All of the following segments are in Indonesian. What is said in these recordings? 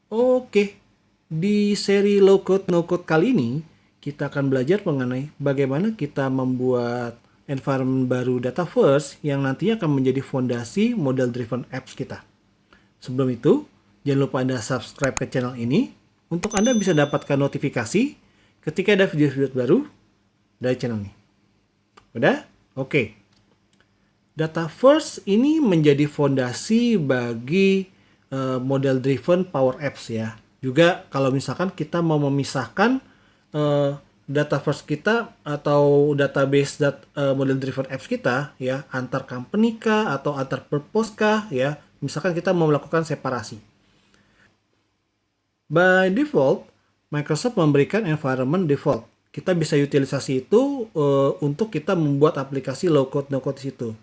Oke, di seri low code no code kali ini kita akan belajar mengenai bagaimana kita membuat environment baru Dataverse yang nantinya akan menjadi fondasi model driven apps kita. Sebelum itu, jangan lupa Anda subscribe ke channel ini untuk Anda bisa dapatkan notifikasi ketika ada video-video baru dari channel ini. Udah? Oke. Dataverse ini menjadi fondasi bagi model driven Power Apps ya. Juga kalau misalkan kita mau memisahkan Dataverse kita atau database model driven apps kita ya antar company kah atau antar purpose kah ya. Misalkan kita mau melakukan separasi. By default, Microsoft memberikan environment default. Kita bisa utilisasi itu untuk kita membuat aplikasi low code no code di situ.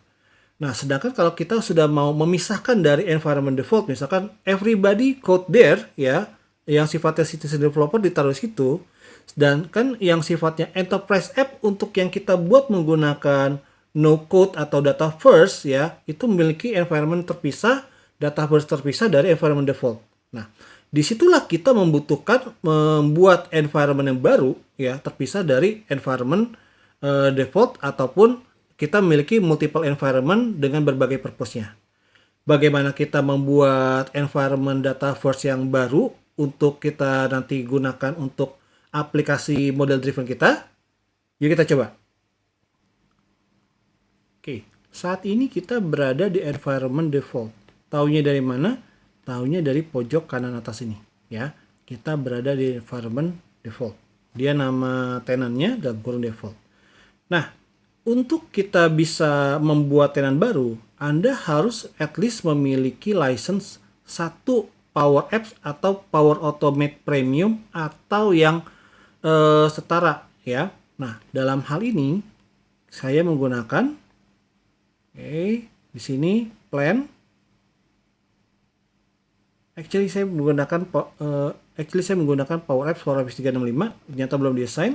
Nah, sedangkan kalau kita sudah mau memisahkan dari environment default, misalkan everybody code there ya, yang sifatnya citizen developer ditaruh di situ, sedangkan yang sifatnya enterprise app untuk yang kita buat menggunakan no code atau data first ya, itu memiliki environment terpisah, data first terpisah dari environment default. Nah, disitulah kita membutuhkan membuat environment yang baru ya, terpisah dari environment default ataupun kita memiliki multiple environment dengan berbagai purpose-nya. Bagaimana kita membuat environment Dataverse yang baru untuk kita nanti gunakan untuk aplikasi model driven kita? Yuk kita coba. Oke, saat ini kita berada di environment default. Taunya dari mana? Taunya dari pojok kanan atas ini, ya. Kita berada di environment default. Dia nama tenannya dalam kurung default. Nah, untuk kita bisa membuat tenan baru, Anda harus at least memiliki license satu Power Apps atau Power Automate Premium atau yang setara ya. Nah, dalam hal ini saya menggunakan di sini plan. Actually saya menggunakan Power Apps Power Apps 365, ternyata belum di-assign.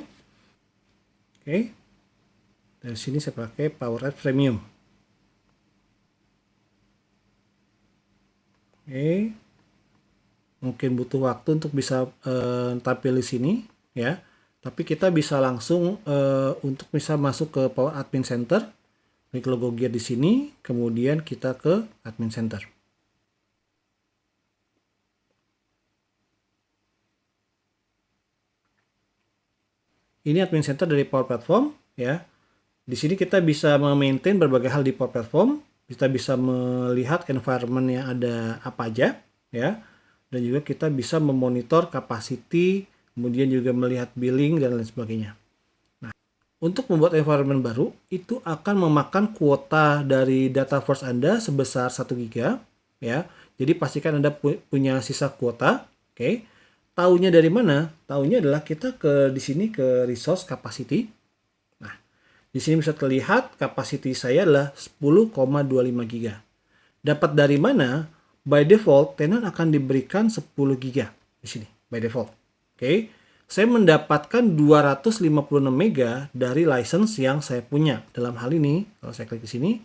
Dari sini saya pakai Power Apps Premium. Mungkin butuh waktu untuk bisa tampil di sini ya. Tapi kita bisa langsung untuk bisa masuk ke Power Admin Center. Klik logo gear di sini, kemudian kita ke Admin Center. Ini Admin Center dari Power Platform ya. Di sini kita bisa memaintain berbagai hal di Power Platform. Kita bisa melihat environment yang ada apa aja ya. Dan juga kita bisa memonitor capacity, kemudian juga melihat billing dan lain sebagainya. Nah, untuk membuat environment baru itu akan memakan kuota dari Dataverse Anda sebesar 1 GB ya. Jadi pastikan Anda punya sisa kuota, oke. Taunya dari mana? Taunya adalah kita di sini ke resource capacity. Di sini bisa terlihat capacity saya adalah 10,25 GB. Dapat dari mana? By default, tenan akan diberikan 10 GB di sini, by default. Oke. Saya mendapatkan 256 MB dari license yang saya punya. Dalam hal ini, kalau saya klik di sini,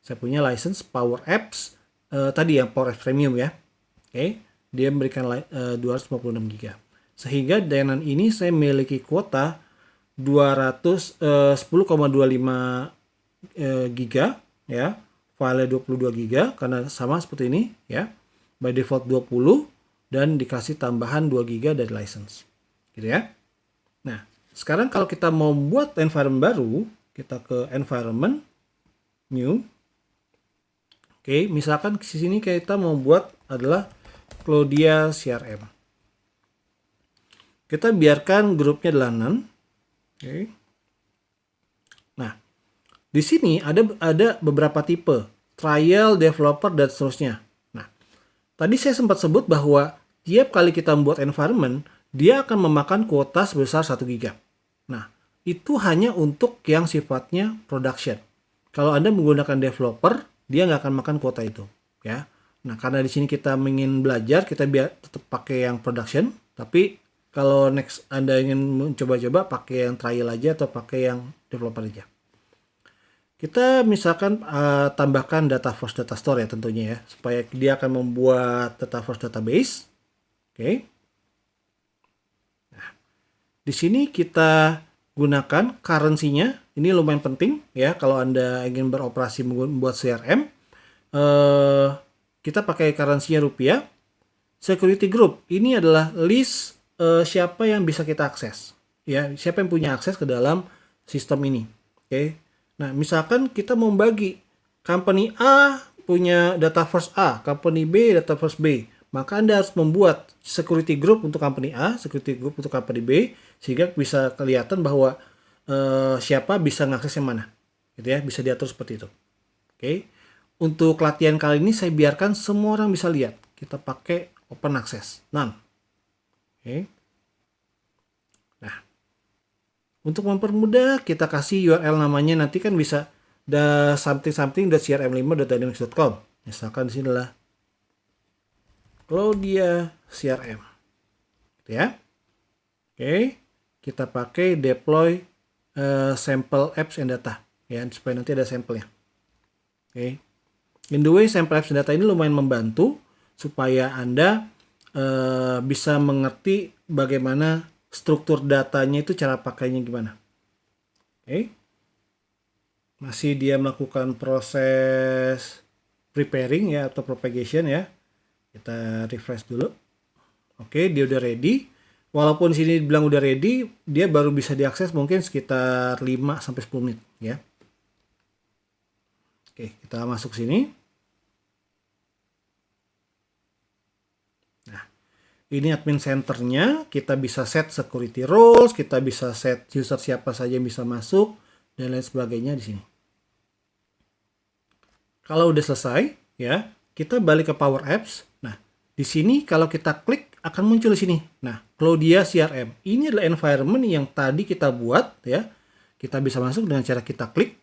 saya punya license Power Apps tadi yang Power Apps Premium ya. Oke. Dia memberikan 256 GB. Sehingga tenan ini saya memiliki kuota 10,25 giga ya, file 22 giga karena sama seperti ini ya, by default 20 dan dikasih tambahan 2 giga dari license gitu ya. Nah, sekarang kalau kita mau buat environment baru, kita ke environment new. Oke, misalkan di sini kita mau buat adalah Cloudia CRM. Kita biarkan grupnya adalah none. Oke. Nah, di sini ada beberapa tipe, trial, developer, dan seterusnya. Nah, tadi saya sempat sebut bahwa tiap kali kita membuat environment, dia akan memakan kuota sebesar 1 GB. Nah, itu hanya untuk yang sifatnya production. Kalau Anda menggunakan developer, dia nggak akan makan kuota itu, ya. Nah, karena di sini kita ingin belajar, kita biar tetap pakai yang production, tapi kalau next Anda ingin mencoba-coba pakai yang trial aja atau pakai yang developer aja. Kita misalkan tambahkan Dataverse Data Store ya tentunya ya, supaya dia akan membuat Dataverse database. Oke. Nah, di sini kita gunakan currency-nya. Ini lumayan penting ya kalau Anda ingin beroperasi membuat CRM. Kita pakai currency-nya rupiah. Security group ini adalah list siapa yang bisa kita akses. Ya, siapa yang punya akses ke dalam sistem ini. Oke. Nah, misalkan kita mau bagi company A punya data first A, company B data first B, maka Anda harus membuat security group untuk company A, security group untuk company B, sehingga bisa kelihatan bahwa siapa bisa ngakses yang mana. Gitu ya, bisa diatur seperti itu. Oke. Untuk latihan kali ini saya biarkan semua orang bisa lihat. Kita pakai open access, none. Oke. Nah, untuk mempermudah kita kasih URL namanya, nanti kan bisa something.crm5.dynamics.com. Misalkan di sini adalah Cloudia CRM. Gitu ya. Oke, kita pakai deploy sample apps and data ya, supaya nanti ada sampelnya. Oke. In the way, sample apps and data ini lumayan membantu supaya Anda bisa mengerti bagaimana struktur datanya itu, cara pakainya gimana. Oke. Masih dia melakukan proses preparing ya, atau propagation ya. Kita refresh dulu. Oke, dia udah ready. Walaupun sini bilang udah ready, dia baru bisa diakses mungkin sekitar 5-10 menit ya. Oke, kita masuk sini. Nah, ini admin centernya. Kita bisa set security roles, kita bisa set user siapa saja yang bisa masuk, dan lain sebagainya di sini. Kalau udah selesai, ya, kita balik ke Power Apps. Nah, di sini kalau kita klik akan muncul di sini. Nah, Cloudia CRM. Ini adalah environment yang tadi kita buat, ya. Kita bisa masuk dengan cara kita klik.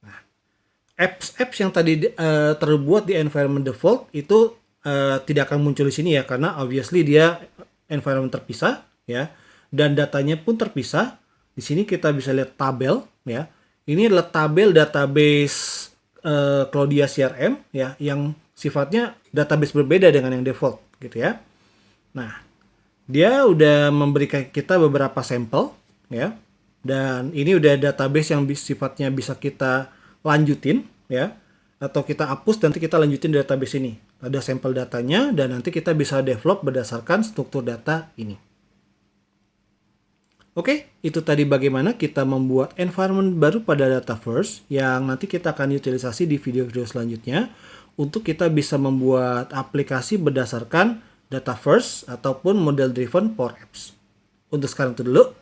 Nah, apps yang tadi terbuat di environment default itu tidak akan muncul di sini ya, karena obviously dia environment terpisah, ya. Dan datanya pun terpisah. Di sini kita bisa lihat tabel, ya. Ini adalah tabel database Cloudia CRM, ya, yang sifatnya database berbeda dengan yang default, gitu ya. Nah, dia udah memberikan kita beberapa sampel, ya. Dan ini udah database yang sifatnya bisa kita lanjutin, ya. Atau kita hapus, nanti kita lanjutin di database ini. Ada sampel datanya, dan nanti kita bisa develop berdasarkan struktur data ini. Oke, itu tadi bagaimana kita membuat environment baru pada Dataverse yang nanti kita akan utilisasi di video-video selanjutnya untuk kita bisa membuat aplikasi berdasarkan Dataverse ataupun model driven Power Apps. Untuk sekarang itu dulu.